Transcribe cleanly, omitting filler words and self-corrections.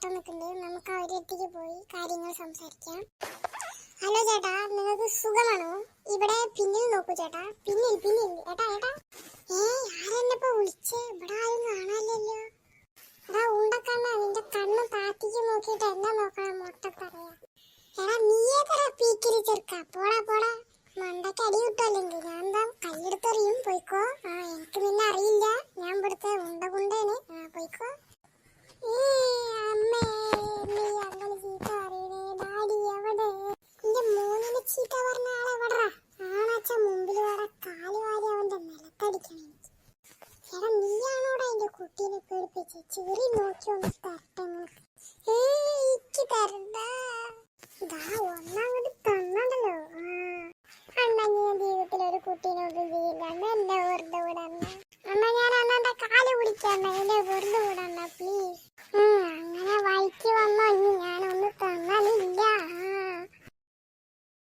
ചേട്ടൻ നിൽക്കുന്നുണ്ട്. നമുക്ക് ആ ഒരു അടുത്തേക്ക് പോയി കാര്യങ്ങൾ സംസാരിക്കാം. ഹലോ ചേട്ടാ, നിങ്ങൾക്ക് സുഖമാണോ? ഇവിടെ പിന്നിൽ നോക്കൂ ചേട്ടാ, പിന്നിൽ ഏട്ടാ ഏട്ടാ. ആരെന്നെപ്പോ വിളിച്ചേ? ഇവിടെ ആരും കാണാനില്ലല്ലോ. എടാ ഉണ്ടക്കണ്ണ, നിന്റെ കണ്ണ് താത്തിക്ക് നോക്കിയിട്ട് എന്നെ നോക്കണം മൊട്ട പറയാ. എടാ നീയേതറ പീക്കിരി ചെറുക്ക, പോടാ പോടാ. മണ്ടയ്ക്ക് അടി കിട്ടുമല്ലെങ്കിൽ ഞാൻ എന്താ കല്ലെടുത്തെറിയും. പോയിക്കോ. എനിക്ക് നിന്നെ അറിയില്ല, ഞാൻ ഇവിടുത്തെ ഉണ്ടേന്. പോയിക്കോ. അമ്മേ, നീ അങ്ങനെ ചീത്ത പറയണേ. ഡാഡി എവിടെ? എന്റെ മോനിന് ചീത്ത പറഞ്ഞ ആളെവിടാ? ആണാച്ച മുമ്പിൽ വേറെ കാല് വാരി അവന്റെ നിലത്തടിക്കണം. എടാ നീയാണോടാ എന്റെ കുട്ടീനെ പേടിപ്പിച്ച്? ചെറി നോക്കി ഒന്ന് തരട്ടെ നിനക്ക്. ഇക്ക് തരണ്ട. ഇതാ ഒന്നങ്ങോട്ട് തന്നണ്ടല്ലോ. അണ്ണ ഞാൻ ജീവിതത്തിൽ ഒരു കുട്ടീനെ ഒന്നും ചെയ്യില്ല. എന്നെ വെറുതെ